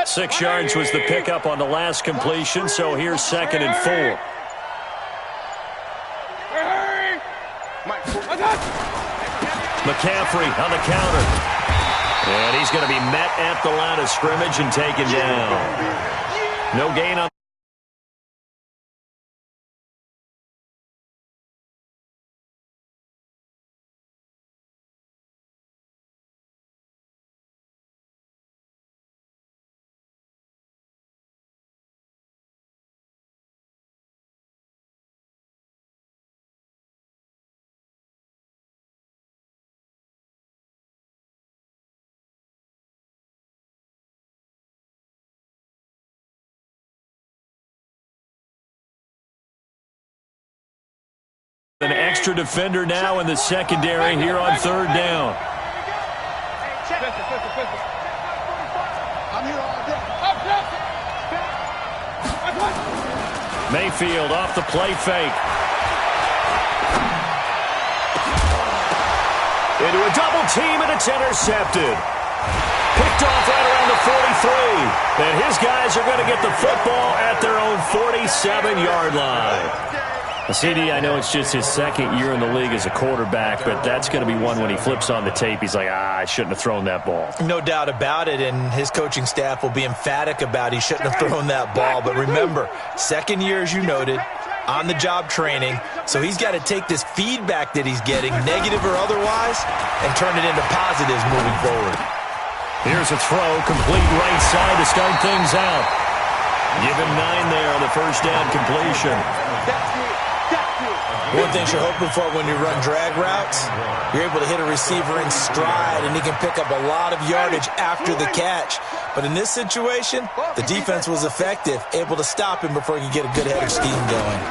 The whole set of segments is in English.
6 yards was the pickup on the last completion, so here's 2nd and 4. McCaffrey on the counter. And he's going to be met at the line of scrimmage and taken down. No gain on. An extra defender now in the secondary here on 3rd down. Mayfield off the play fake. Into a double team, and it's intercepted. Picked off right around the 43. And his guys are going to get the football at their own 47-yard line. CD, I know it's just his 2nd year in the league as a quarterback, but that's going to be one when he flips on the tape, he's like, I shouldn't have thrown that ball. No doubt about it, and his coaching staff will be emphatic about he shouldn't have thrown that ball. But remember, 2nd year, as you noted, on-the-job training, so he's got to take this feedback that he's getting, negative or otherwise, and turn it into positives moving forward. Here's a throw, complete right side to start things out. Give him 9 there on the first down completion. One thing you're hoping for when you run drag routes, you're able to hit a receiver in stride, and he can pick up a lot of yardage after the catch. But in this situation, the defense was effective, able to stop him before he could get a good head of steam going.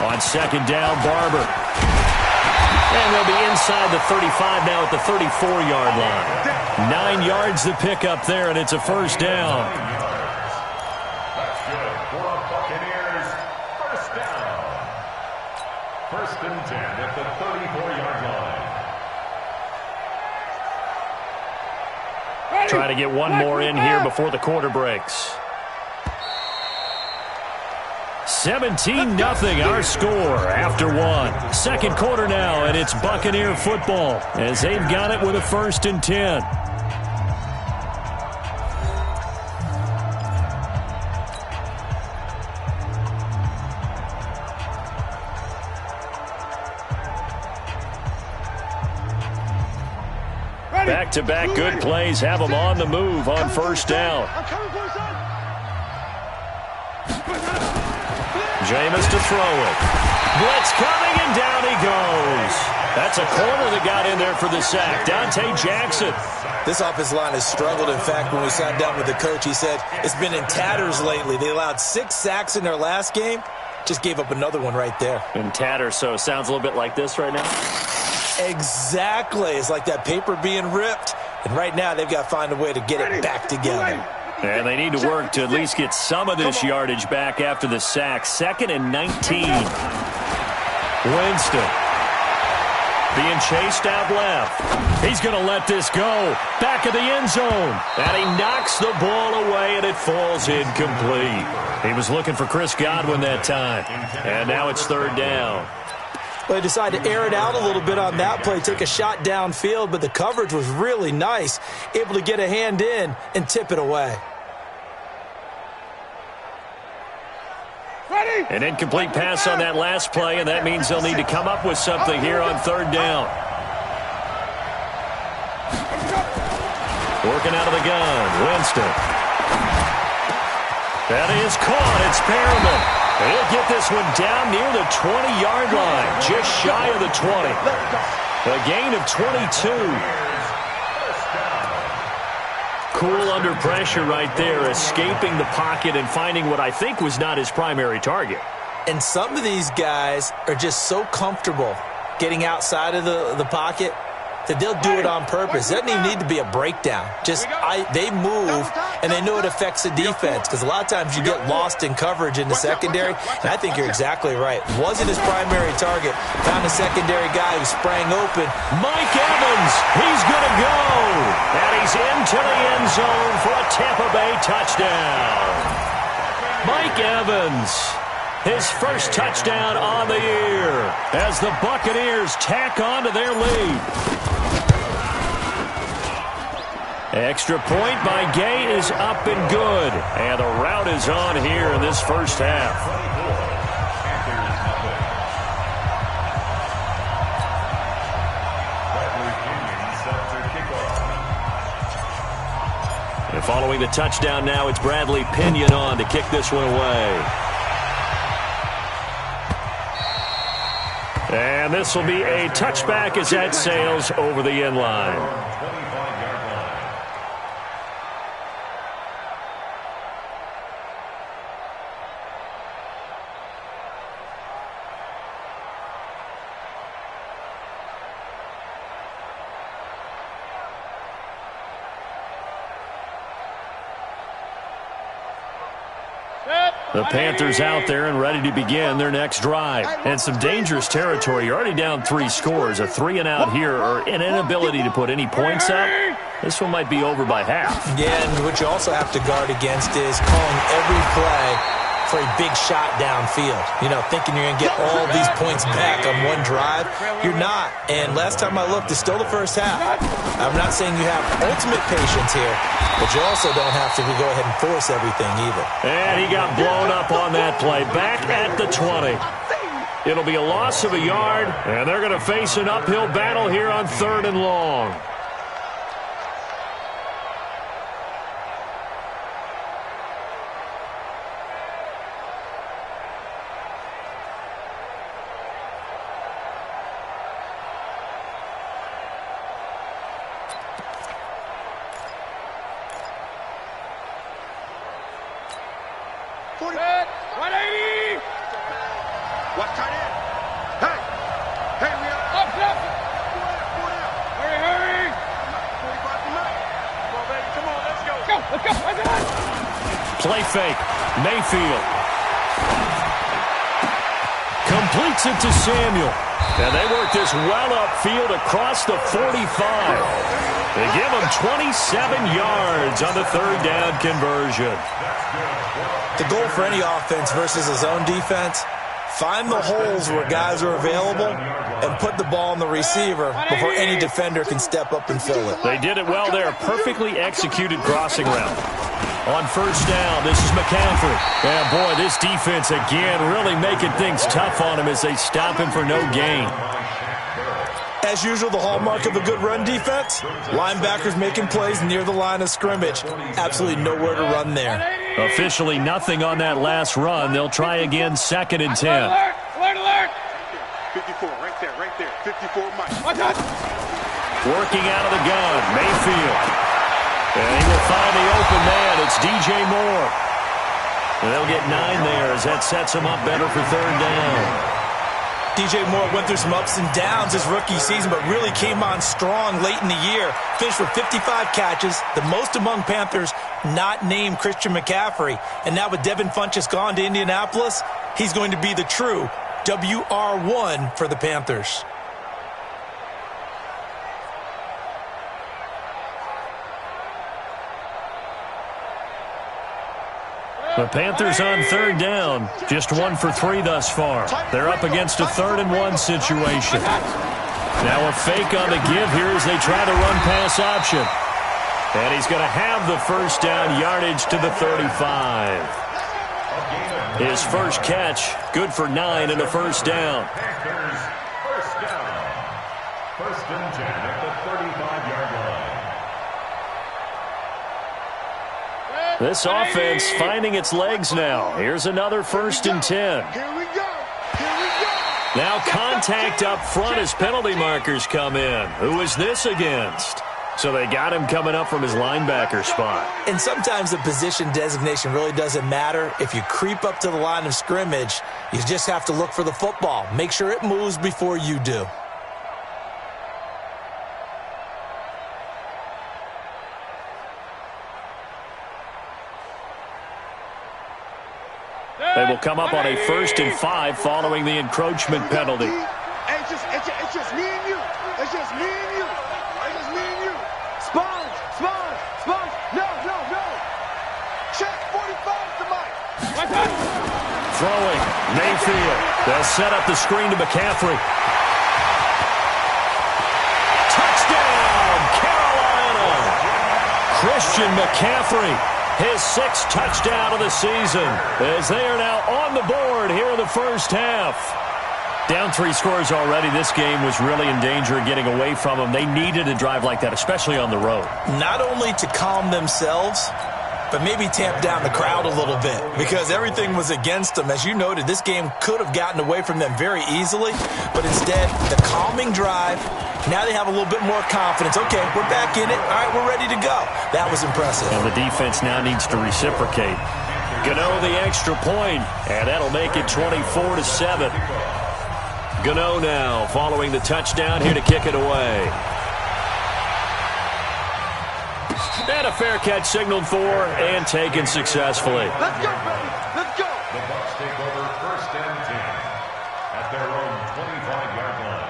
On 2nd down, Barber. And they'll be inside the 35 now at the 34-yard line. 9 yards to pick up there, and it's a first down. First and 10 at the 34-yard line. Try to get one more in here before the quarter breaks. 17-0 our score after 1. 2nd quarter now, and it's Buccaneer football as they've got it with a 1st and 10. Back-to-back good plays have them on the move on 1st down. Jameis to throw it. Blitz coming, and down he goes. That's a corner that got in there for the sack. Dante Jackson. This offensive line has struggled. In fact, when we sat down with the coach, he said it's been in tatters lately. They allowed 6 sacks in their last game. Just gave up another one right there. In tatters, so it sounds a little bit like this right now. Exactly. It's like that paper being ripped. And right now, they've got to find a way to get it back together. And they need to work to at least get some of this yardage back after the sack. 2nd and 19. Winston being chased out left. He's going to let this go. Back of the end zone. And he knocks the ball away, and it falls incomplete. He was looking for Chris Godwin that time. And now it's 3rd down. Well, they decided to air it out a little bit on that play, take a shot downfield, but the coverage was really nice, able to get a hand in and tip it away. An incomplete pass on that last play, and that means they'll need to come up with something here on 3rd down. Working out of the gun, Winston. That is caught. It's Perriman. He'll get this one down near the 20-yard line, just shy of the 20. A gain of 22. Cool under pressure right there, escaping the pocket and finding what I think was not his primary target. And some of these guys are just so comfortable getting outside of the pocket that they'll do it on purpose. It doesn't even need to be a breakdown. They move, and they know it affects the defense, because a lot of times you get lost in coverage in the secondary, and I think you're exactly right. Wasn't his primary target. Found a secondary guy who sprang open. Mike Evans, he's going to go. And he's into the end zone for a Tampa Bay touchdown. Mike Evans, his first touchdown on the year as the Buccaneers tack on to their lead. Extra point by Gay is up and good. And the route is on here in this first half. And following the touchdown now, it's Bradley Pinion on to kick this one away. And this will be a touchback as that sails over the end line. The Panthers out there and ready to begin their next drive. And some dangerous territory. You're already down 3 scores. A 3-and-out here or an inability to put any points up. This one might be over by half. Yeah, and what you also have to guard against is calling every play for a big shot downfield. You know, thinking you're going to get all these points back on one drive. You're not. And last time I looked, it's still the first half. I'm not saying you have ultimate patience here, but you also don't have to go ahead and force everything either. And he got blown up on that play. Back at the 20. It'll be a loss of a yard, and they're going to face an uphill battle here on 3rd and long. Play fake. Mayfield completes it to Samuel. And they work this well upfield across the 45. They give him 27 yards on the 3rd down conversion. The goal for any offense versus a zone defense, find the holes where guys are available and put the ball on the receiver before any defender can step up and fill it. They did it well there. Perfectly executed crossing route. On 1st down, this is McCaffrey. And boy, this defense again really making things tough on him as they stop him for no gain. As usual, the hallmark of a good run defense, linebackers making plays near the line of scrimmage. Absolutely nowhere to run there. Officially nothing on that last run. They'll try again 2nd and 10. Alert! 54, right there. 54, Mike. Working out of the gun, Mayfield. And he will find the open man. It's DJ Moore. And they'll get 9 there as that sets him up better for 3rd down. DJ Moore went through some ups and downs his rookie season, but really came on strong late in the year. Finished with 55 catches, the most among Panthers not named Christian McCaffrey. And now with Devin Funchess gone to Indianapolis, he's going to be the true WR1 for the Panthers. The Panthers on 3rd down, just 1 for 3 thus far. They're up against a 3rd and 1 situation. Now a fake on the give here as they try to run pass option. And he's going to have the 1st down yardage to the 35. His first catch, good for 9 and a 1st down. Panthers, 1st down. 1st and 10 at the 35-yard line. This offense finding its legs now. Here's another 1st and 10. Here we go. Now contact up front as penalty markers come in. Who is this against? So they got him coming up from his linebacker spot. And sometimes the position designation really doesn't matter. If you creep up to the line of scrimmage, you just have to look for the football. Make sure it moves before you do. It'll come up on a 1st and 5 following the encroachment penalty. It's just me and you. It's just me and you. It's just me and you. Sponge. No. Check 45 to Mike. Throwing. Mayfield. They'll set up the screen to McCaffrey. Touchdown, Carolina. Christian McCaffrey, his 6th touchdown of the season, as they are now on the board here in the first half. Down 3 scores already. This game was really in danger of getting away from them. They needed a drive like that, especially on the road. Not only to calm themselves, but maybe tamp down the crowd a little bit because everything was against them. As you noted, this game could have gotten away from them very easily, but instead, the calming drive, now they have a little bit more confidence. Okay, we're back in it. All right, we're ready to go. That was impressive. And the defense now needs to reciprocate. Gano the extra point, and that'll make it 24-7. Gano now following the touchdown here to kick it away. And a fair catch signaled for and taken successfully. Let's go, baby. Let's go. The Bucs take over 1st and 10 at their own 25-yard line.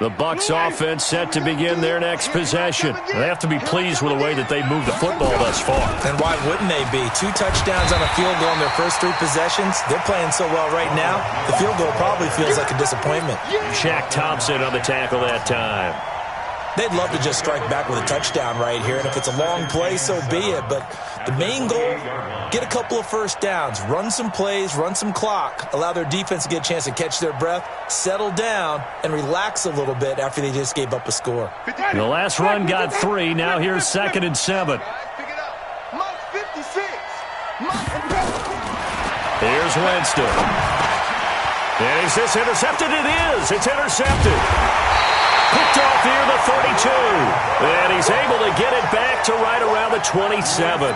The Bucs offense set to begin their next possession. They have to be pleased with the way that they've moved the football thus far. And why wouldn't they be? 2 touchdowns on a field goal in their first 3 possessions. They're playing so well right now, the field goal probably feels like a disappointment. Shaq Thompson on the tackle that time. They'd love to just strike back with a touchdown right here, and if it's a long play, so be it. But the main goal, get a couple of first downs, run some plays, run some clock, allow their defense to get a chance to catch their breath, settle down, and relax a little bit after they just gave up a score. The last run got 3. Now here's 2nd and 7. Pick it up. Mike 56. Here's Winston. And is this intercepted? It is. It's intercepted. Picked off near the 32. And he's able to get it back to right around the 27.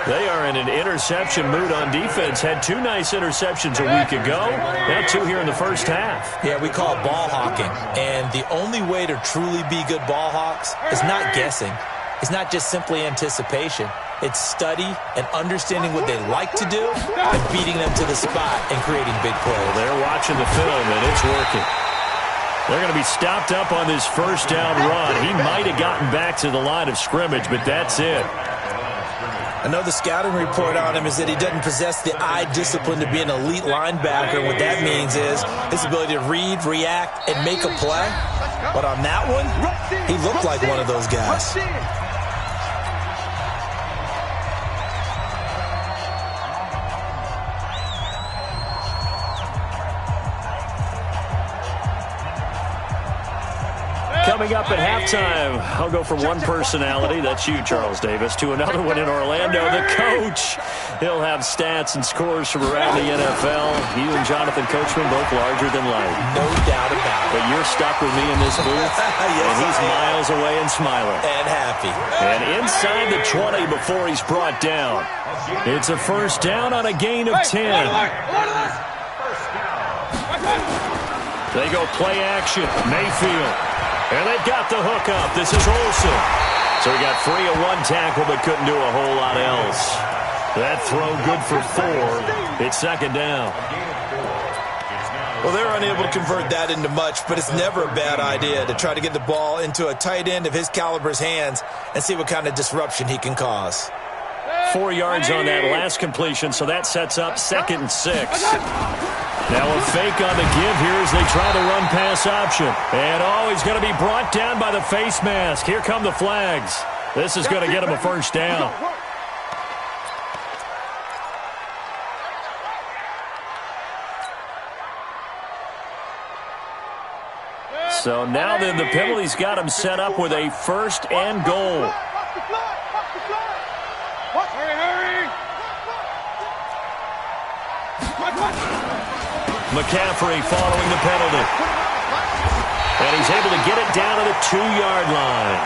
They are in an interception mood on defense. Had 2 nice interceptions a week ago. Now 2 here in the first half. Yeah, we call it ball hawking. And the only way to truly be good ball hawks is not guessing. It's not just simply anticipation. It's study and understanding what they like to do and beating them to the spot and creating big plays. Well, they're watching the film, and it's working. They're going to be stopped up on this first down run. He might have gotten back to the line of scrimmage, but that's it. I know the scouting report on him is that he doesn't possess the eye discipline to be an elite linebacker. And what that means is his ability to read, react, and make a play. But on that one, he looked like one of those guys. Coming up at halftime, I'll go from one personality, that's you, Charles Davis, to another one in Orlando, the coach. He'll have stats and scores from around the NFL. You and Jonathan Coachman, both larger than life. No doubt about it. But you're stuck with me in this booth, Yes, and he's miles away and smiling. And happy. And inside the 20 before he's brought down. It's a first down on a gain of 10. They go play action. Mayfield. And they've got the hook up. This is Olsen. So he got free of 1 tackle but couldn't do a whole lot else. That throw good for 4. It's 2nd down. Well, they're unable to convert that into much, but it's never a bad idea to try to get the ball into a tight end of his caliber's hands and see what kind of disruption he can cause. 4 yards on that last completion, so that sets up 2nd and 6. Now a fake on the give here as they try the run-pass option. And, he's going to be brought down by the face mask. Here come the flags. This is going to get him a first down. So now then the penalty's got him set up with a 1st and goal. McCaffrey following the penalty. And he's able to get it down to the 2-yard line.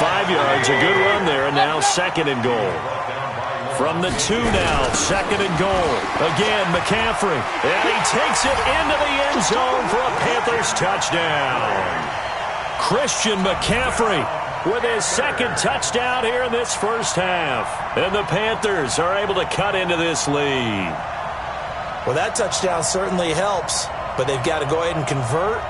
5 yards, a good run there, and now second and goal. From the 2 now, second and goal. Again, McCaffrey. And he takes it into the end zone for a Panthers touchdown. Christian McCaffrey with his second touchdown here in this first half. And the Panthers are able to cut into this lead. Well, that touchdown certainly helps, but they've got to go ahead and convert,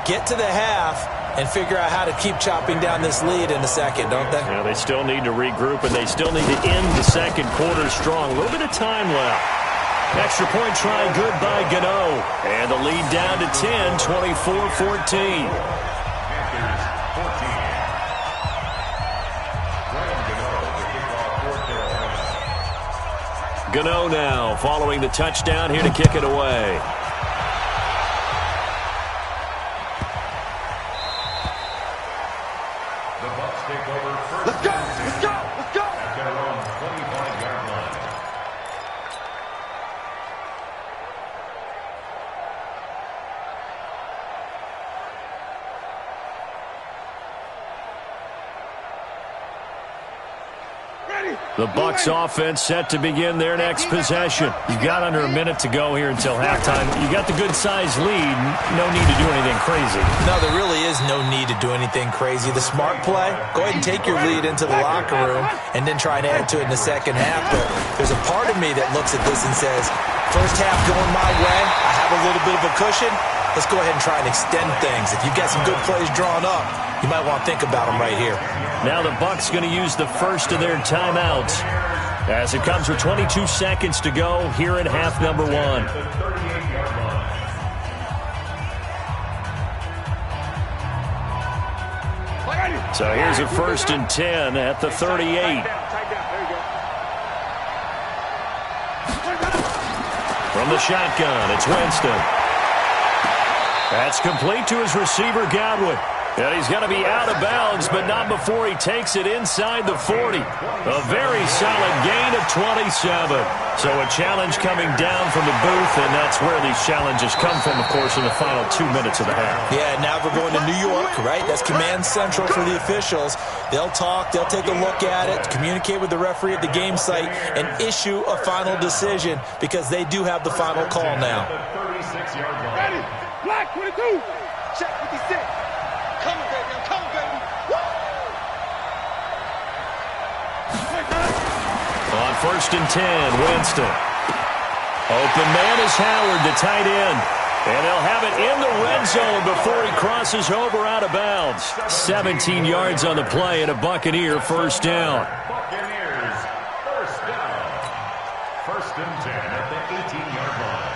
get to the half, and figure out how to keep chopping down this lead in the second, don't they? Yeah, they still need to regroup, and they still need to end the second quarter strong. A little bit of time left. Extra point try good by Gano. And the lead down to 10, 24-14. Gano now following the touchdown here to kick it away. Let's go! Let's go! Let's go! At their own 25-yard line. The Bucs offense set to begin their next possession. You've got under a minute to go here until halftime. You got the good-sized lead. No need to do anything crazy. No, there really is no need to do anything crazy. The smart play, go ahead and take your lead into the locker room and then try to add to it in the second half. But there's a part of me that looks at this and says, first half going my way, I have a little bit of a cushion. Let's go ahead and try and extend things. If you've got some good plays drawn up, you might want to think about them right here. Now the Bucs going to use the first of their timeouts as it comes with 22 seconds to go here in half number 1. So here's a 1st and 10 at the 38. From the shotgun, it's Winston. That's complete to his receiver, Godwin. And he's going to be out of bounds, but not before he takes it inside the 40. A very solid gain of 27. So a challenge coming down from the booth, and that's where these challenges come from, of course, in the final 2 minutes of the half. Yeah, now we're going to New York, right? That's command central for the officials. They'll talk, they'll take a look at it, communicate with the referee at the game site, and issue a final decision because they do have the final call now. Ready? Black 22. Check 56. Coming, baby. I'm coming, baby. Woo! On 1st and 10, Winston. Open man is Howard, the tight end. And they'll have it in the red zone before he crosses over out of bounds. 17 yards on the play and a Buccaneer first down. Buccaneers, first down. 1st and 10 at the 18-yard line.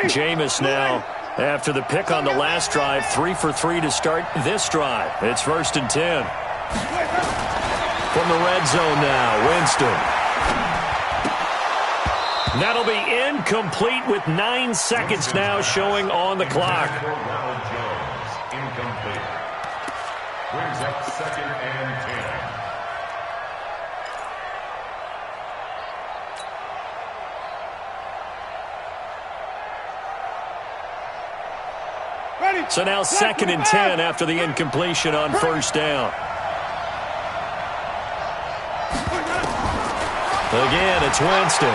Jameis now, after the pick on the last drive, 3 for 3 to start this drive. It's 1st and 10. From the red zone now, Winston. That'll be incomplete with 9 seconds now showing on the clock. Ronald Jones, incomplete. Brings up 2nd and 10. So now 2nd and 10 after the incompletion on 1st down. Again, it's Winston.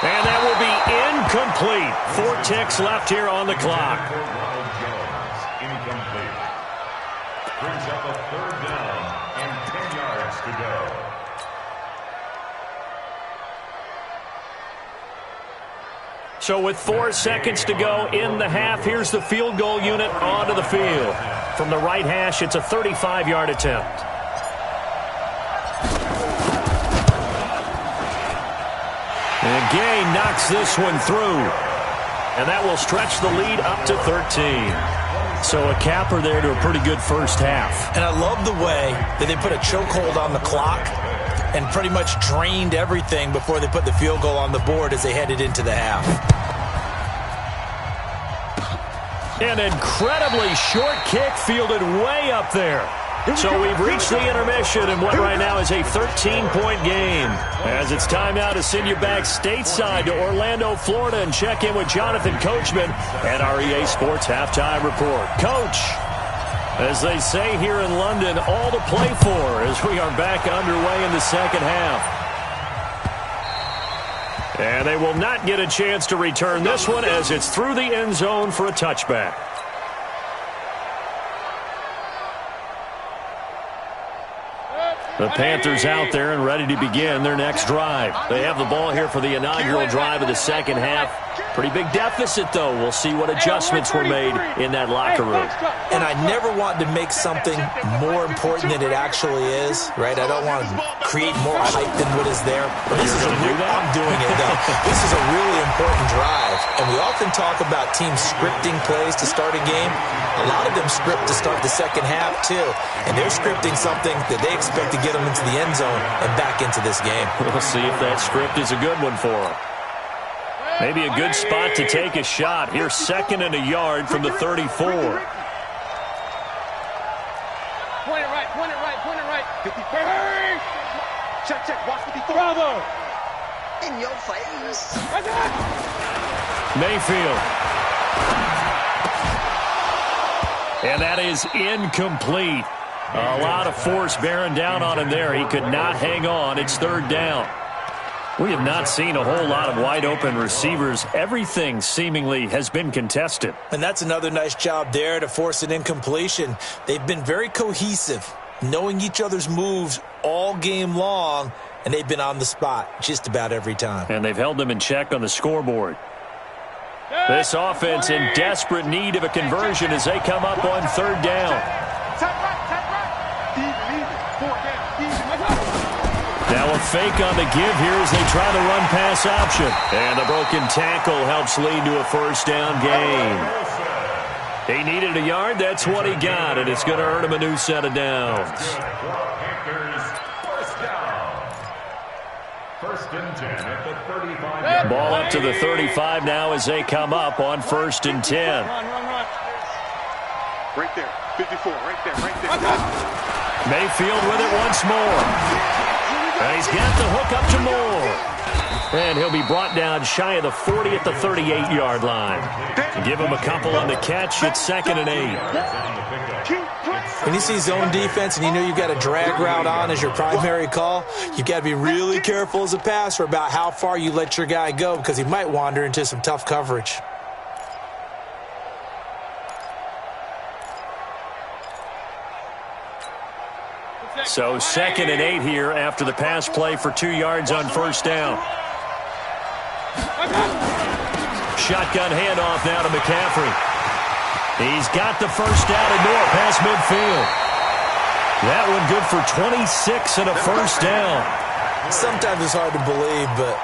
And that will be incomplete. 4 ticks left here on the clock. Ronald Jones, incomplete. Brings up a 3rd down and 10 yards to go. So with 4 seconds to go in the half, here's the field goal unit onto the field. From the right hash, it's a 35-yard attempt. And Gay knocks this one through. And that will stretch the lead up to 13. So a capper there to a pretty good first half. And I love the way that they put a chokehold on the clock and pretty much drained everything before they put the field goal on the board as they headed into the half. An incredibly short kick fielded way up there. So we've reached the intermission in what right now is a 13-point game. As it's time now to send you back stateside to Orlando, Florida, and check in with Jonathan Coachman at our EA Sports Halftime Report. Coach, as they say here in London, all to play for as we are back underway in the second half. And they will not get a chance to return this one as it's through the end zone for a touchback. The Panthers out there and ready to begin their next drive. They have the ball here for the inaugural drive of the second half. Pretty big deficit, though. We'll see what adjustments were made in that locker room. And I never want to make something more important than it actually is, right? I don't want to create more hype than what is there. But this is I'm doing it, though. This is a really important drive. And we often talk about teams scripting plays to start a game. A lot of them script to start the second half, too. And they're scripting something that they expect to get them into the end zone and back into this game. We'll see if that script is a good one for them. Maybe a good spot to take a shot. Here's 2nd and a yard from the 34. Point it right, point it right, point it right. 53. Check, watch 54. Bravo. In your face. Mayfield. And that is incomplete. A lot of force bearing down on him there. He could not hang on. It's 3rd down. We have not seen a whole lot of wide-open receivers. Everything seemingly has been contested. And that's another nice job there to force an incompletion. They've been very cohesive, knowing each other's moves all game long, and they've been on the spot just about every time. And they've held them in check on the scoreboard. This offense in desperate need of a conversion as they come up on 3rd down. Now a fake on the give here as they try the run-pass option. And the broken tackle helps lead to a 1st down gain. He needed a yard. That's what he got, and it's going to earn him a new set of downs. First and 10 at the 35. Ball up to the 35 now as they come up on 1st and 10. Right there, 54, right there. Mayfield with it once more. And he's got the hook up to Moore. And he'll be brought down shy of the 40 at the 38-yard line. Give him a couple on the catch. It's 2nd and 8. When you see zone defense and you know you've got a drag route on as your primary call, you've got to be really careful as a passer about how far you let your guy go because he might wander into some tough coverage. So 2nd and 8 here after the pass play for 2 yards on 1st down. Shotgun handoff now to McCaffrey. He's got the 1st down and more past midfield. That one good for 26 and a 1st down. Sometimes it's hard to believe, but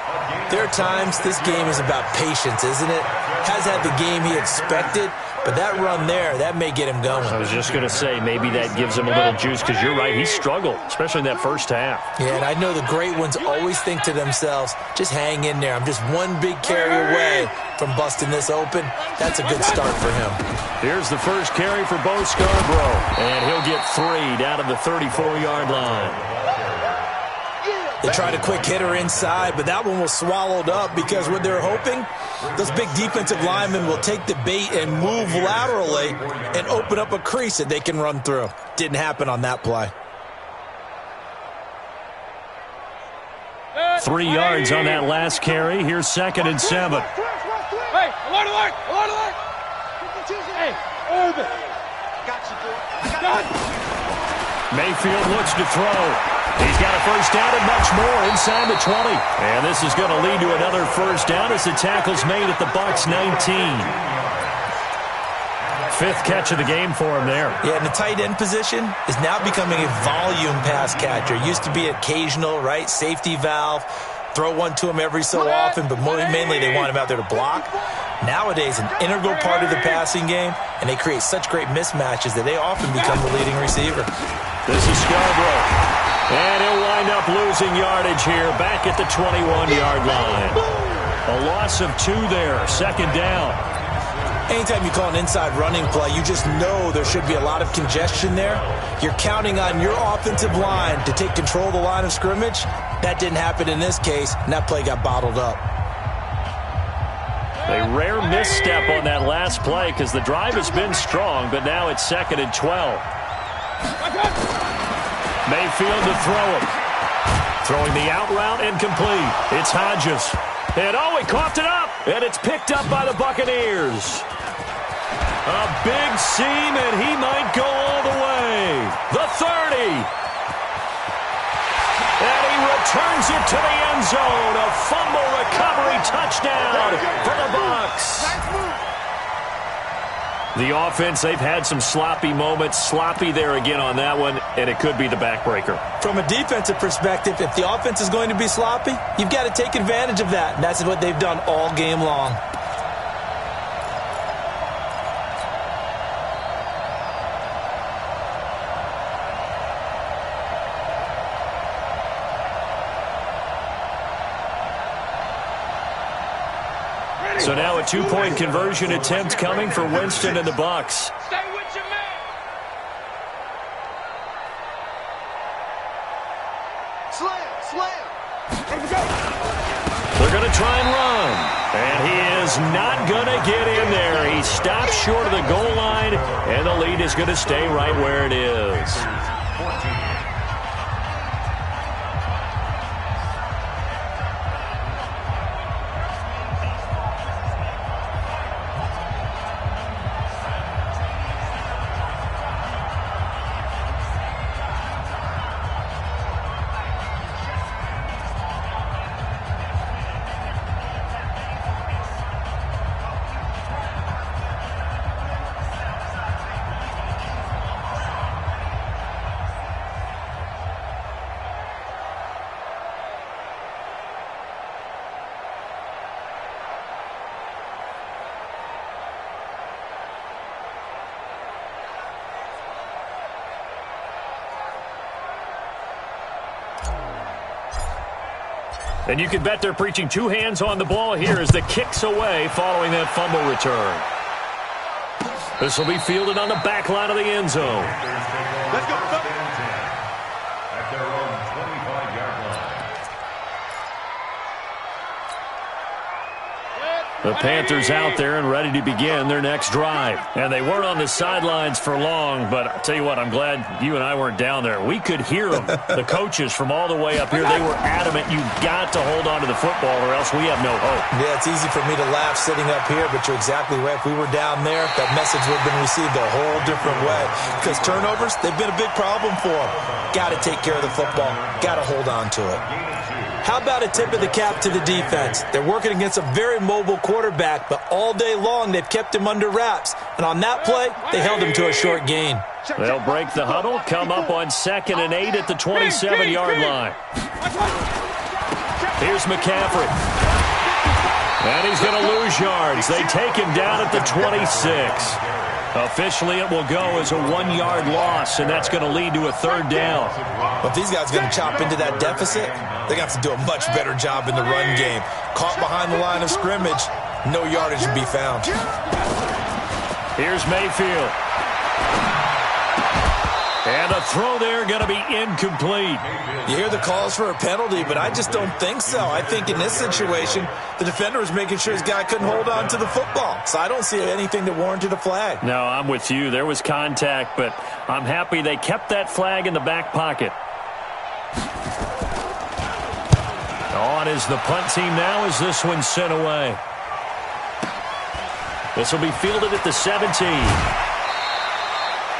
there are times this game is about patience, isn't it? Has had the game he expected, but that run there, that may get him going. I was just going to say, maybe that gives him a little juice because you're right, he struggled, especially in that 1st half. Yeah, and I know the great ones always think to themselves, just hang in there. I'm just one big carry away from busting this open. That's a good start for him. Here's the first carry for Bo Scarborough, and he'll get 3 down to the 34-yard line. They tried a quick hitter inside, but that one was swallowed up because what they're hoping, those big defensive linemen will take the bait and move laterally and open up a crease that they can run through. Didn't happen on that play. 3 yards on that last carry. Here's 2nd and 7. Hey, alert! Hey, Urban. Got you, boy. Got you. Mayfield looks to throw. He's got a 1st down and much more inside the 20. And this is going to lead to another 1st down as the tackle's made at the Bucs 19. 5th catch of the game for him there. Yeah, and the tight end position is now becoming a volume pass catcher. Used to be occasional, right? Safety valve. Throw one to him every so often, but mainly they want him out there to block. Nowadays, an integral part of the passing game, and they create such great mismatches that they often become the leading receiver. This is Scarborough. And he'll wind up losing yardage here back at the 21-yard line. A loss of 2 there, 2nd down. Anytime you call an inside running play, you just know there should be a lot of congestion there. You're counting on your offensive line to take control of the line of scrimmage. That didn't happen in this case, and that play got bottled up. A rare misstep on that last play because the drive has been strong, but now it's 2nd and 12. Mayfield to throw him. Throwing the out route incomplete. It's Hodges. And oh, he coughed it up. And it's picked up by the Buccaneers. A big seam, and he might go all the way. The 30. And he returns it to the end zone. A fumble recovery touchdown for the Bucs. The offense, they've had some sloppy moments. Sloppy there again on that one, and it could be the backbreaker. From a defensive perspective, if the offense is going to be sloppy, you've got to take advantage of that, and that's what they've done all game long. So now a 2-point conversion attempt coming for Winston and the Bucs. Stay with your man. Slam. They're going to try and run. And he is not going to get in there. He stops short of the goal line, and the lead is going to stay right where it is. And you can bet they're preaching 2 hands on the ball here as the kick's away following that fumble return. This will be fielded on the back line of the end zone. Let's go. At their own 25-yard line. The Panthers out there and ready to begin their next drive. And they weren't on the sidelines for long, but I'll tell you what, I'm glad you and I weren't down there. We could hear them, the coaches from all the way up here. They were adamant, you've got to hold on to the football or else we have no hope. Yeah, it's easy for me to laugh sitting up here, but you're exactly right. If we were down there, that message would have been received a whole different way. Because turnovers, they've been a big problem for them. Got to take care of the football. Got to hold on to it. How about a tip of the cap to the defense? They're working against a very mobile quarterback, but all day long they've kept him under wraps. And on that play, they held him to a short gain. They'll break the huddle, come up on 2nd and 8 at the 27-yard line. Here's McCaffrey. And he's going to lose yards. They take him down at the 26. Officially, it will go as a 1-yard loss, and that's going to lead to a 3rd down. But if these guys are going to chop into that deficit, they're going to have to do a much better job in the run game. Caught behind the line of scrimmage, no yardage to be found. Here's Mayfield. And a throw there going to be incomplete. You hear the calls for a penalty, but I just don't think so. I think in this situation, the defender was making sure his guy couldn't hold on to the football. So I don't see anything that warranted a flag. No, I'm with you. There was contact, but I'm happy they kept that flag in the back pocket. On is the punt team now as this one's sent away. This will be fielded at the 17.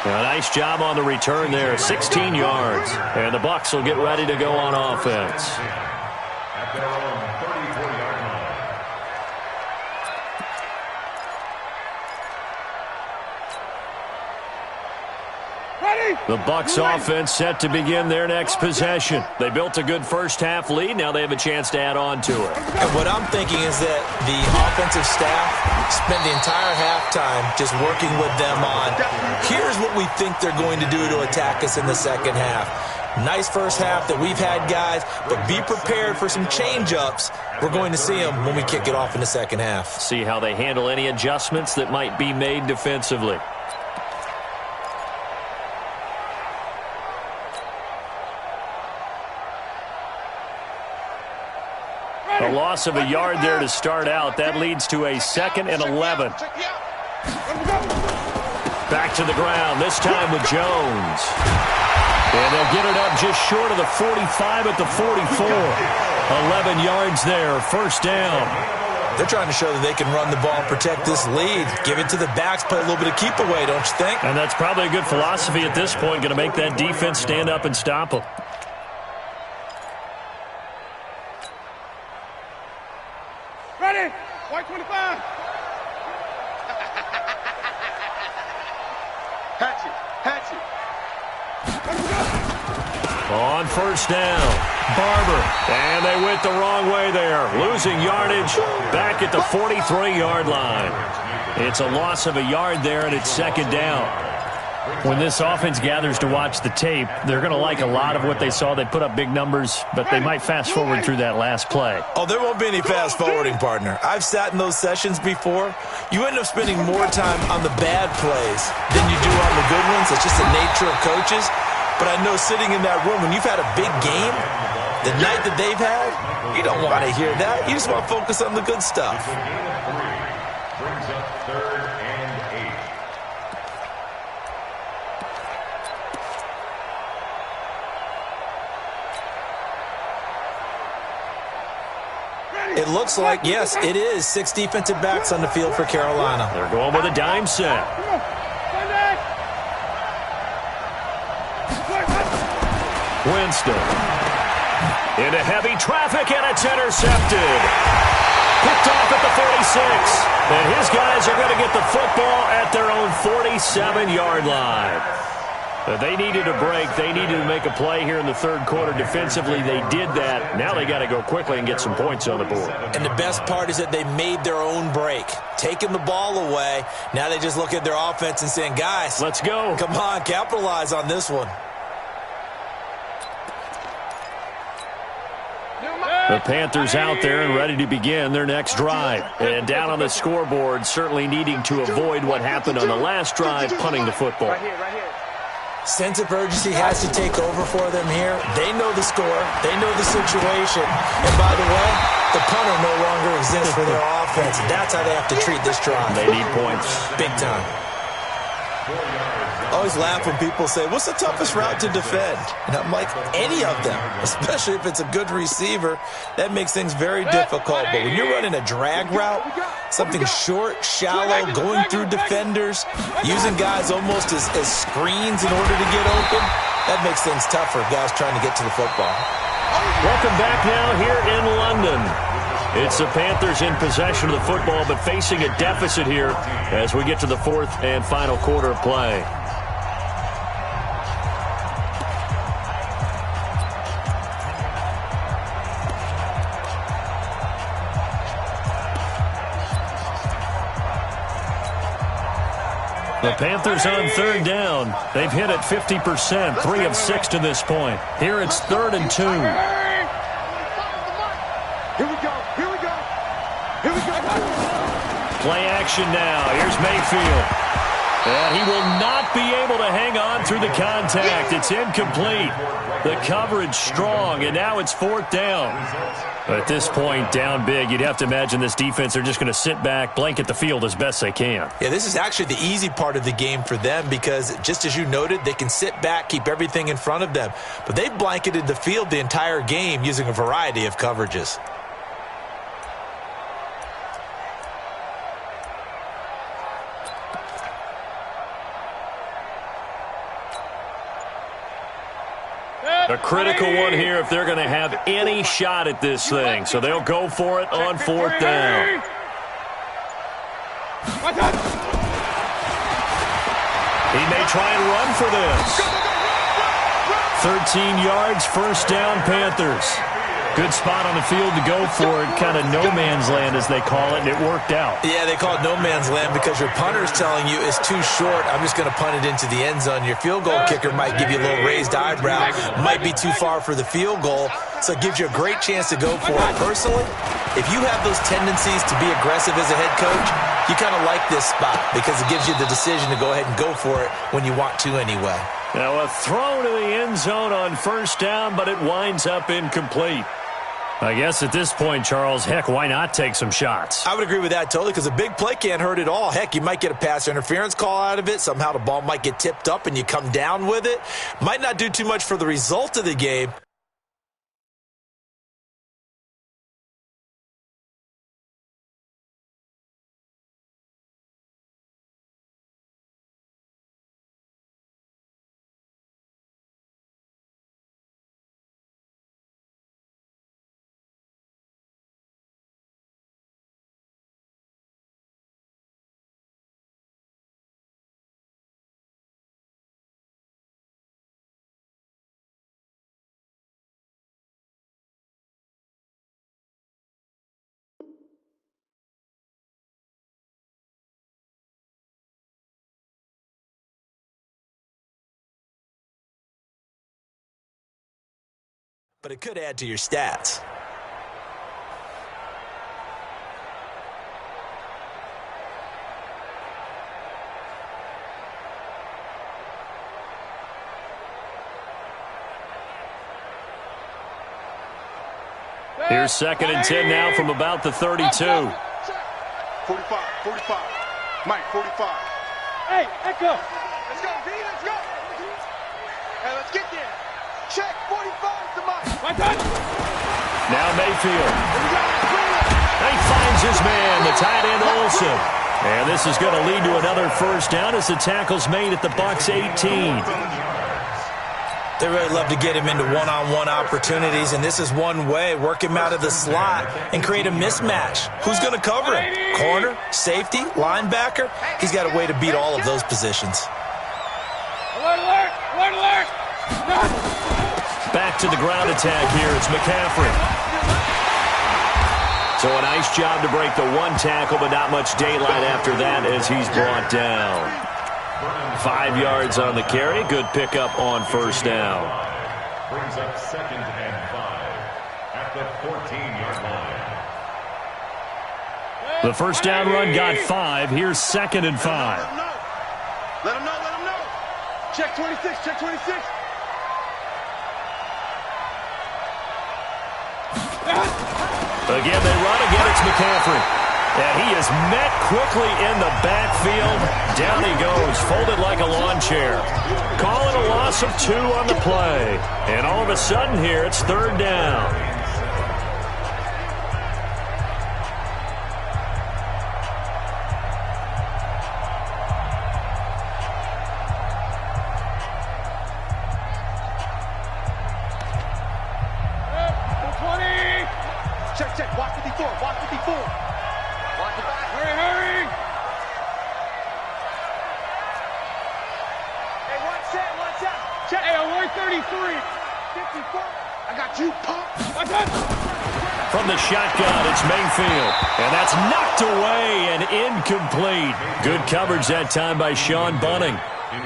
A nice job on the return there, 16 yards. And the Bucs will get ready to go on offense. At their own 34-yard line. The Bucs offense set to begin their next possession. They built a good first-half lead. Now they have a chance to add on to it. And what I'm thinking is that the offensive staff spent the entire halftime just working with them on, here's what we think they're going to do to attack us in the second half. Nice first half that we've had, guys, but be prepared for some change-ups. We're going to see them when we kick it off in the second half. See how they handle any adjustments that might be made defensively. A loss of a yard there to start out. That leads to a 2nd and 11. Back to the ground, this time with Jones. And they'll get it up just short of the 45 at the 44. 11 yards there, first down. They're trying to show that they can run the ball and protect this lead. Give it to the backs, play a little bit of keep away, don't you think? And that's probably a good philosophy at this point, going to make that defense stand up and stop them. Ready? White 25. Hatchet. On first down, Barber. And they went the wrong way there. Losing yardage back at the 43-yard line. It's a loss of a yard there, and it's second down. When this offense gathers to watch the tape, they're going to like a lot of what they saw. They put up big numbers, but they might fast forward through that last play. Oh, there won't be any fast forwarding, partner. I've sat in those sessions before. You end up spending more time on the bad plays than you do on the good ones. It's just the nature of coaches. But I know sitting in that room, when you've had a big game, the night that they've had, you don't want to hear that. You just want to focus on the good stuff. Brings up 3rd and 8. It looks like, yes, it is 6 defensive backs on the field for Carolina. They're going with a dime set. Winston. Into heavy traffic, and it's intercepted. Picked off at the 46. And his guys are going to get the football at their own 47-yard line. They needed a break. They needed to make a play here in the third quarter. Defensively, they did that. Now they got to go quickly and get some points on the board. And the best part is that they made their own break. Taking the ball away. Now they just look at their offense and saying, guys, let's go. Come on, capitalize on this one. The Panthers out there and ready to begin their next drive. And down on the scoreboard, certainly needing to avoid what happened on the last drive, punting the football. Right here. Sense of urgency has to take over for them here. They know the score. They know the situation. And by the way, the punter no longer exists for their offense. That's how they have to treat this drive. They need points. Big time. I always laugh when people say, what's the toughest route to defend? And I'm like, any of them, especially if it's a good receiver. That makes things very difficult. But when you're running a drag route, something short, shallow, going through defenders, using guys almost as screens in order to get open, that makes things tough for guys trying to get to the football. Welcome back now here in London. It's the Panthers in possession of the football, but facing a deficit here as we get to the fourth and final quarter of play. The Panthers on third down. They've hit it 50%, 3 of 6 to this point. Here it's 3rd and 2. Here we go. Play action now. Here's Mayfield. And he will not be able to hang on through the contact. It's incomplete. The coverage strong, and now it's 4th down. At this point, down big, you'd have to imagine this defense are just going to sit back, blanket the field as best they can. Yeah, this is actually the easy part of the game for them because, just as you noted, they can sit back, keep everything in front of them. But they've blanketed the field the entire game using a variety of coverages. A critical one here if they're going to have any shot at this thing. So they'll go for it on 4th down. He may try and run for this. 13 yards, first down, Panthers. Good spot on the field to go for it, kind of no man's land as they call it, and it worked out. Yeah, they call it no man's land because your punter's telling you it's too short. I'm just going to punt it into the end zone. Your field goal kicker might give you a little raised eyebrow, might be too far for the field goal, so it gives you a great chance to go for it. Personally, if you have those tendencies to be aggressive as a head coach, you kind of like this spot because it gives you the decision to go ahead and go for it when you want to anyway. Now a throw to the end zone on first down, but it winds up incomplete. I guess at this point, Charles, heck, why not take some shots? I would agree with that totally because a big play can't hurt at all. Heck, you might get a pass interference call out of it. Somehow the ball might get tipped up and you come down with it. Might not do too much for the result of the game. But it could add to your stats. Here's 2nd and 10 now from about the 32. 45, 45. Mike, 45. Hey, Echo. Let's go, V, let's go. Hey, let's get there. Check, 45 to Mike. Now Mayfield. And he finds his man, the tight end Olsen. And this is going to lead to another first down as the tackle's made at the Bucs 18. They really love to get him into one-on-one opportunities, and this is one way. Work him out of the slot and create a mismatch. Who's going to cover him? Corner, safety, linebacker? He's got a way to beat all of those positions. Alert, alert, alert, alert. Back to the ground attack here. It's McCaffrey. So a nice job to break the one tackle, but not much daylight after that as he's brought down. 5 yards on the carry. Good pickup on first down. Brings up 2nd and 5 at the 14-yard line. The first down run got 5. Here's 2nd and 5. Let him know, let him know. Check 26, check 26. Again, they run. Again, it's McCaffrey. And he is met quickly in the backfield. Down he goes, folded like a lawn chair. Call it a loss of 2 on the play. And all of a sudden here, it's 3rd down. Check, check, watch 54, watch 54. Watch it back. Hurry, hurry. Hey, watch that. Check. Hey, 133. 54. I got you, pump. Watch that. From the shotgun, it's Mayfield. And that's knocked away and incomplete. Good coverage that time by Sean Bunting.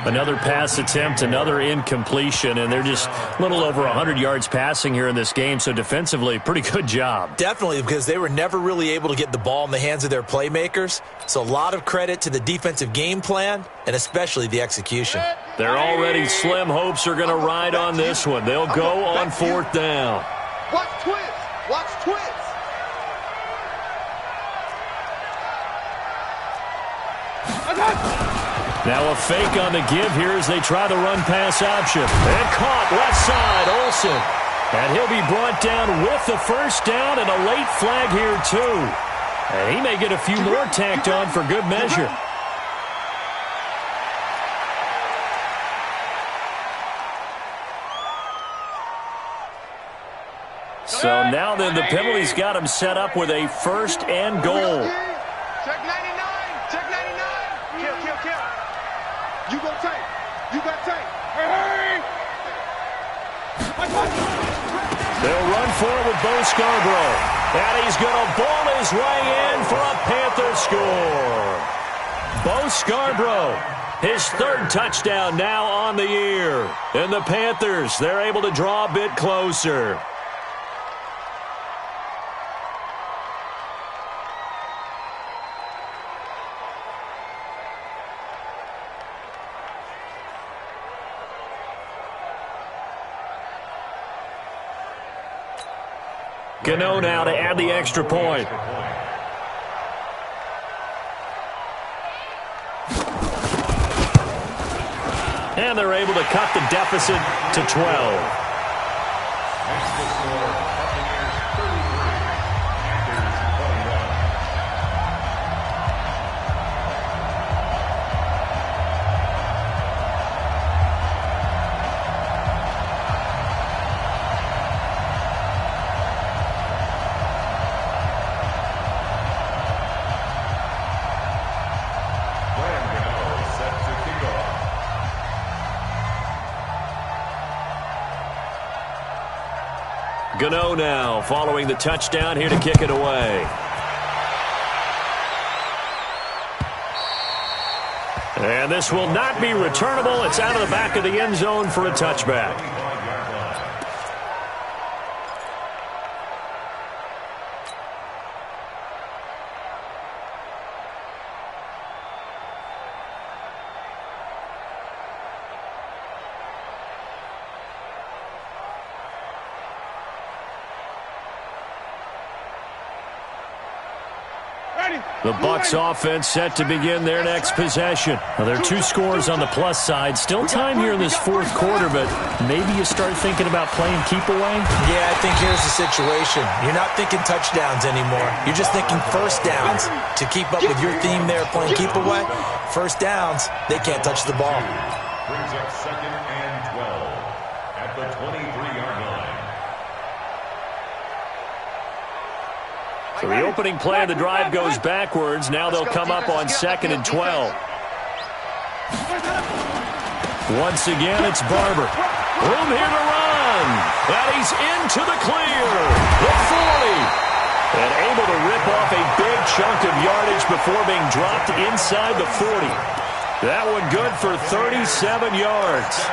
Another pass attempt, another incompletion, and they're just a little over 100 yards passing here in this game, so defensively, pretty good job. Definitely, because they were never really able to get the ball in the hands of their playmakers, so a lot of credit to the defensive game plan and especially the execution. Their already slim hopes are going to ride on this one. They'll go on 4th down. Watch twist. Watch twist. Now a fake on the give here as they try the run-pass option. And caught left side, Olsen. And he'll be brought down with the first down and a late flag here, too. And he may get a few more tacked on for good measure. So now then the penalty's got him set up with a 1st and goal. Check 99. Check 99. Kill. You go tight. You got tight. Hurry. They'll run for it with Bo Scarborough. And he's going to bowl his way in for a Panther score. Bo Scarborough, his third touchdown now on the year. And the Panthers, they're able to draw a bit closer. Gano now to add the extra point. And they're able to cut the deficit to 12. Gano now following the touchdown here to kick it away. And this will not be returnable. It's out of the back of the end zone for a touchback. The Bucs offense set to begin their next possession. Now, there are two scores on the plus side. Still time here in this fourth quarter, but maybe you start thinking about playing keep away? Yeah, I think here's the situation. You're not thinking touchdowns anymore. You're just thinking first downs. To keep up with your theme there, playing keep away, first downs, they can't touch the ball. Brings up 2nd and 12 at the 23-yard line. So the opening play of the drive goes backwards. Now they'll come up on 2nd and 12. Once again, it's Barber. Room here to run. And he's into the clear. The 40. And able to rip off a big chunk of yardage before being dropped inside the 40. That one good for 37 yards.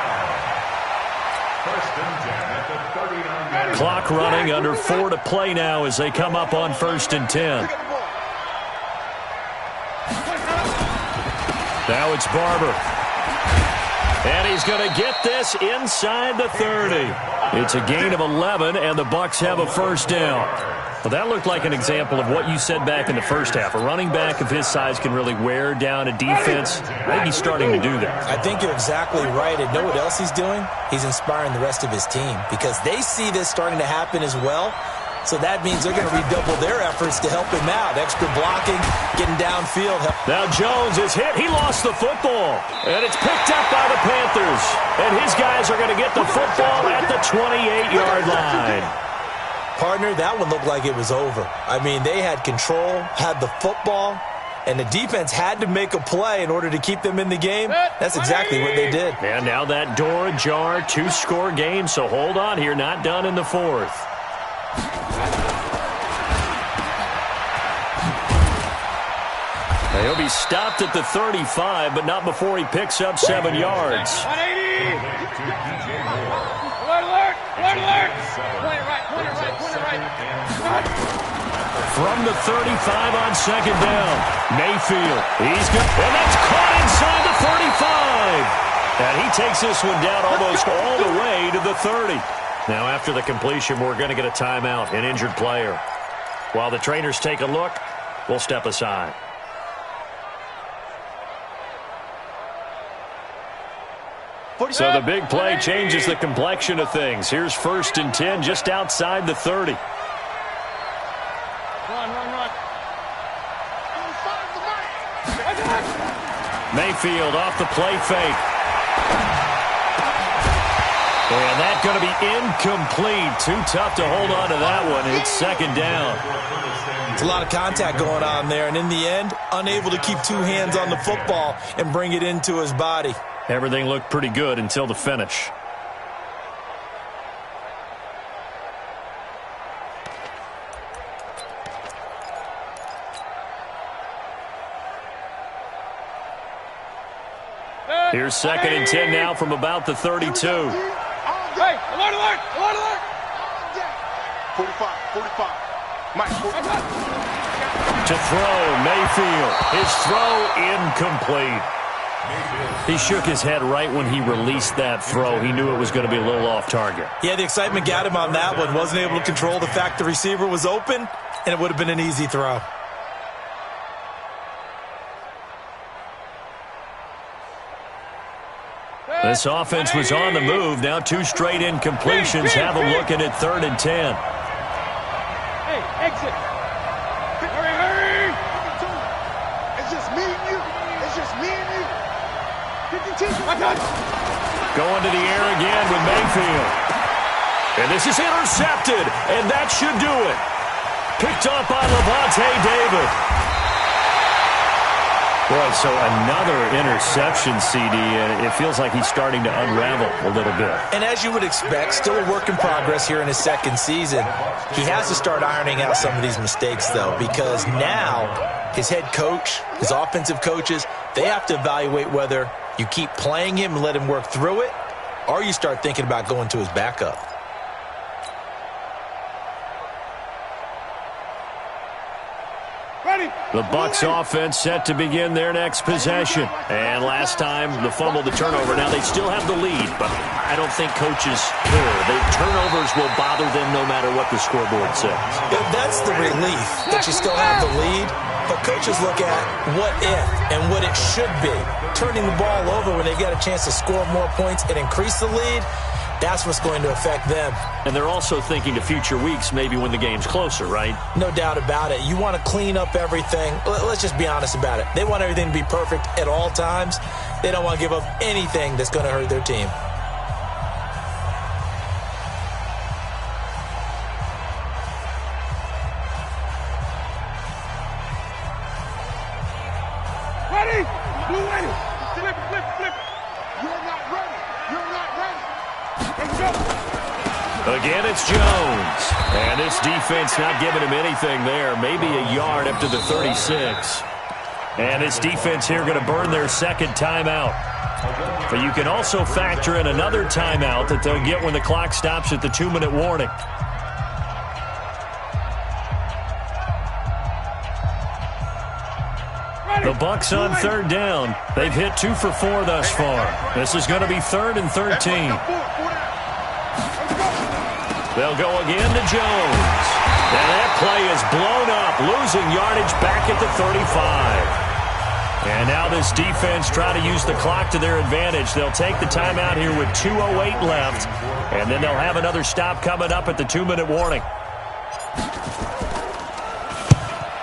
First and 10 at the 39-yard line. Clock running, under 4 to play now as they come up on 1st and 10. Now it's Barber. And he's going to get this inside the 30. It's a gain of 11, and the Bucs have a first down. Well, that looked like an example of what you said back in the first half. A running back of his size can really wear down a defense. I think he's starting to do that. I think you're exactly right. And know what else he's doing? He's inspiring the rest of his team because they see this starting to happen as well. So that means they're going to redouble their efforts to help him out. Extra blocking, getting downfield. Now Jones is hit. He lost the football. And it's picked up by the Panthers. And his guys are going to get the football at the 28-yard line. Partner, that one looked like it was over. I mean, they had control, had the football, and the defense had to make a play in order to keep them in the game. That's exactly what they did. And now that door ajar, 2-score game, so hold on here, not done in the fourth. He'll be stopped at the 35, but not before he picks up 7 yards. 180! Alert! Point right. From the 35 on 2nd down. Mayfield. He's good. And that's caught inside the 35. And he takes this one down almost all the way to the 30. Now after the completion, we're going to get a timeout, an injured player. While the trainers take a look, we'll step aside. So the big play changes the complexion of things. Here's 1st and 10 just outside the 30. Run. Mayfield off the play fake. And that's going to be incomplete. Too tough to hold on to that one. It's 2nd down. It's a lot of contact going on there, and in the end, unable to keep 2 hands on the football and bring it into his body. Everything looked pretty good until the finish. Here's 2nd and 10 now from about the 32. Hey, alert, alert, alert, alert. 45. Mike, 45. To throw, Mayfield. His throw incomplete. He shook his head right when he released that throw. He knew it was going to be a little off target. Yeah, the excitement got him on that one. Wasn't able to control the fact the receiver was open, and it would have been an easy throw. This offense was on the move. Now 2 straight incompletions have them looking at 3rd and 10. Hey, exit. Hurry. It's just me and you. It's just me and you. Going to the air again with Mayfield. And this is intercepted, and that should do it. Picked up by Levante David. Boy, so another interception, CD, and it feels like he's starting to unravel a little bit. And as you would expect, still a work in progress here in his 2nd season. He has to start ironing out some of these mistakes, though, because now his head coach, his offensive coaches, they have to evaluate whether you keep playing him and let him work through it, or you start thinking about going to his backup. The Bucs offense set to begin their next possession. And last time, the fumble, the turnover. Now they still have the lead, but I don't think coaches care. The turnovers will bother them no matter what the scoreboard says. Yeah, that's the relief, that you still have the lead. But coaches look at what if and what it should be. Turning the ball over when they get a chance to score more points and increase the lead, that's what's going to affect them. And they're also thinking to future weeks, maybe when the game's closer, right? No doubt about it. You want to clean up everything. Let's just be honest about it. They want everything to be perfect at all times. They don't want to give up anything that's going to hurt their team. Ready? Blue ready. Flip. You're not ready. Let's go. Again, it's Jones. And this defense not giving him anything there. Maybe a yard up to the 36. And this defense here going to burn their 2nd timeout. But you can also factor in another timeout that they'll get when the clock stops at the 2-minute warning. The Bucs on 3rd down. They've hit 2 for 4 thus far. This is going to be 3rd and 13. They'll go again to Jones. And that play is blown up, losing yardage back at the 35. And now this defense trying to use the clock to their advantage. They'll take the timeout here with 2:08 left. And then they'll have another stop coming up at the 2-minute warning.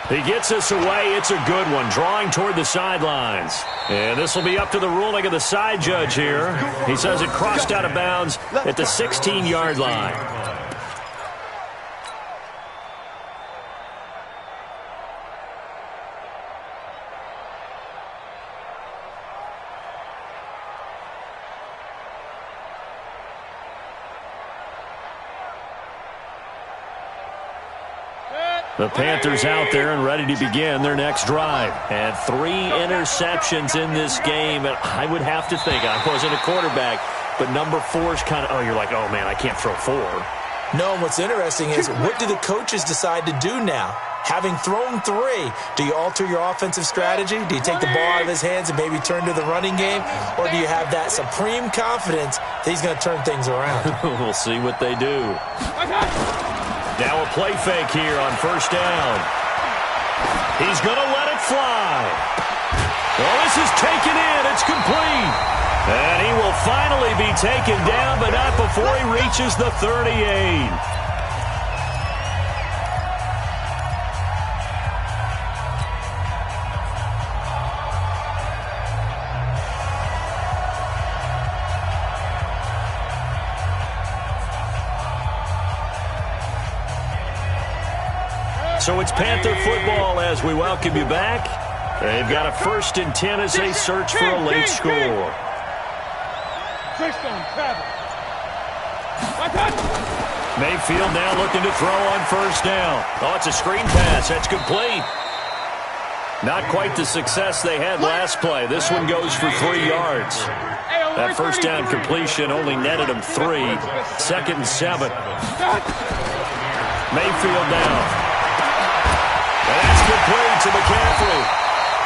He gets us away. It's a good one, drawing toward the sidelines. And this will be up to the ruling of the side judge here. He says it crossed out of bounds at the 16-yard line. The Panthers out there and ready to begin their next drive. And 3 interceptions in this game. And I would have to think, I wasn't a quarterback, but number 4 is kind of, oh, you're like, oh, man, I can't throw 4. No, and what's interesting is, what do the coaches decide to do now? Having thrown 3, do you alter your offensive strategy? Do you take the ball out of his hands and maybe turn to the running game? Or do you have that supreme confidence that he's going to turn things around? We'll see what they do. Now a play fake here on 1st down. He's going to let it fly. Well, this is taken in. It's complete. And he will finally be taken down, but not before he reaches the 38. So it's Panther football as we welcome you back. They've got a 1st and 10 as they search for a late score. Mayfield now looking to throw on 1st down. Oh, it's a screen pass. That's complete. Not quite the success they had last play. This one goes for 3 yards. That first down completion only netted him 3. 2nd and 7. Mayfield down. And that's complete to McCaffrey.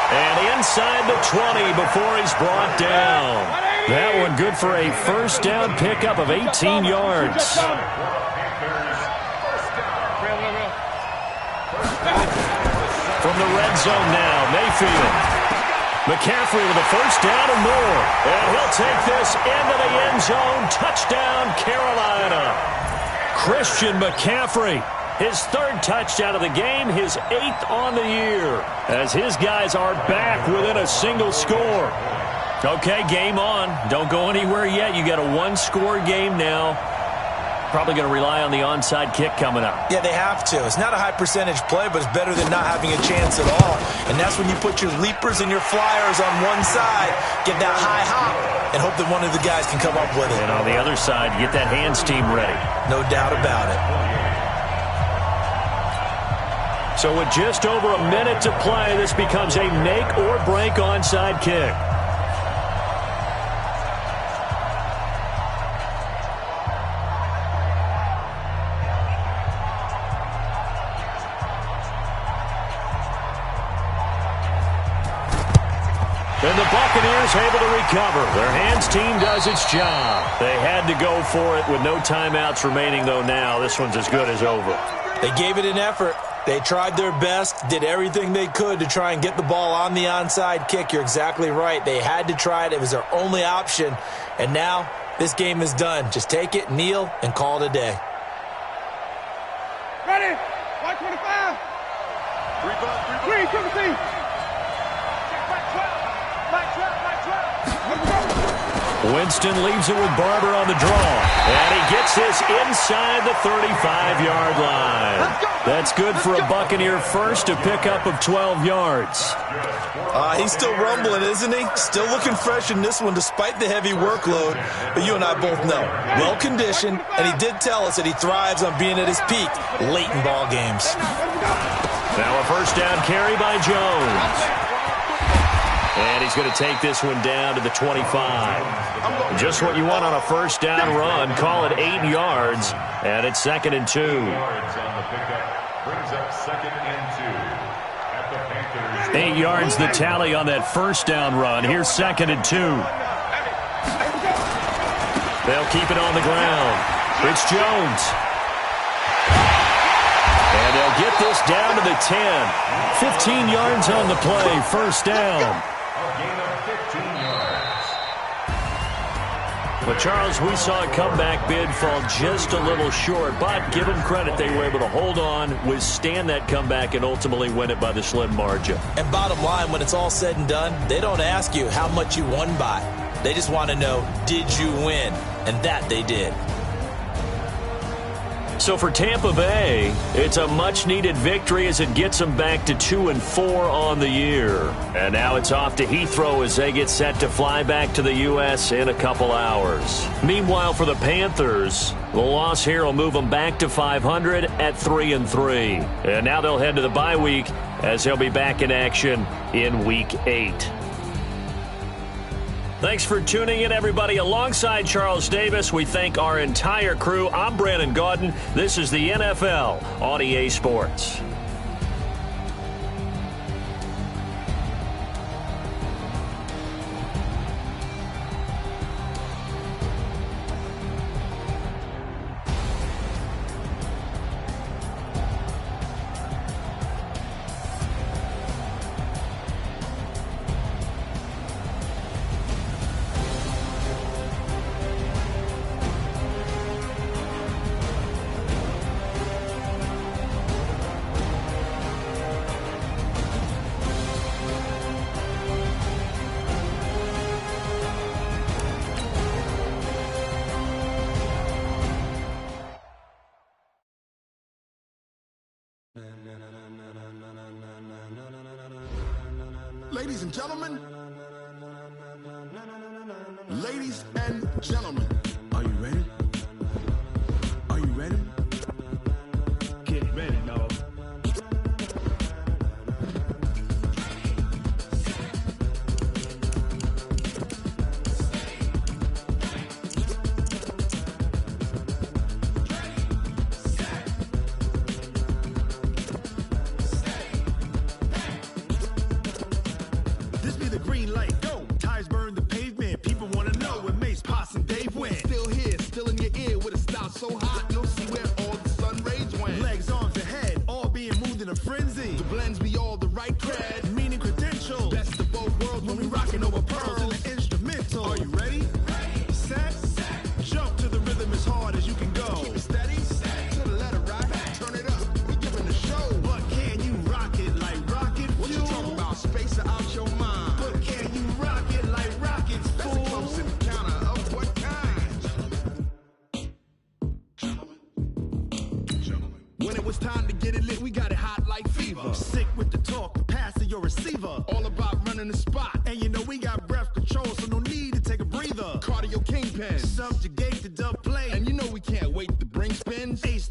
And inside the 20 before he's brought down. That one good for a first down pickup of 18 yards. From the red zone now, Mayfield. McCaffrey with a first down and more. And he'll take this into the end zone. Touchdown, Carolina. Christian McCaffrey, his 3rd touchdown of the game, his 8th on the year, as his guys are back within a single score. Okay, game on. Don't go anywhere yet. You got a 1-score game now. Probably going to rely on the onside kick coming up. Yeah, they have to. It's not a high percentage play, but it's better than not having a chance at all. And that's when you put your leapers and your flyers on one side, get that high hop, and hope that one of the guys can come up with it. And on the other side, get that hands team ready. No doubt about it. So with just over a minute to play, this becomes a make or break onside kick. And the Buccaneers able to recover. Their hands team does its job. They had to go for it with no timeouts remaining, though now. This one's as good as over. They gave it an effort. They tried their best, did everything they could to try and get the ball on the onside kick. You're exactly right. They had to try it. It was their only option. And now this game is done. Just take it, kneel, and call it a day. Ready? 125. 3, 17. Winston leaves it with Barber on the draw. And he gets this inside the 35-yard line. That's good for a Buccaneer first, a pickup of 12 yards. He's still rumbling, isn't he? Still looking fresh in this one despite the heavy workload. But you and I both know, well-conditioned, and he did tell us that he thrives on being at his peak late in ball games. Now a first down carry by Jones. And he's going to take this one down to the 25. Just what you want on a first down run. Call it 8 yards. And it's 2nd and 2. Yards on the pickup brings up 2nd and 2. At the Panthers. 8 yards the tally on that first down run. Here's 2nd and 2. They'll keep it on the ground. It's Jones. And they'll get this down to the 10. 15 yards on the play. First down. But, Charles, we saw a comeback bid fall just a little short, but give them credit, they were able to hold on, withstand that comeback, and ultimately win it by the slim margin. And bottom line, when it's all said and done, they don't ask you how much you won by. They just want to know, did you win? And that they did. So for Tampa Bay, it's a much-needed victory as it gets them back to 2-4 on the year. And now it's off to Heathrow as they get set to fly back to the U.S. in a couple hours. Meanwhile, for the Panthers, the loss here will move them back to 500 at 3-3. And now they'll head to the bye week as they'll be back in action in Week 8. Thanks for tuning in, everybody. Alongside Charles Davis, we thank our entire crew. I'm Brandon Gaudin. This is the NFL on EA Sports. Ladies and gentlemen, are you ready? Are you ready? Get ready, dog. it's time to get it lit, we got it hot like fever. Sick with the talk, the pass to your receiver. All about running the spot. And you know we got breath control, so no need to take a breather. Cardio kingpin. Subjugate the dub play. And you know we can't wait to bring spins. Ace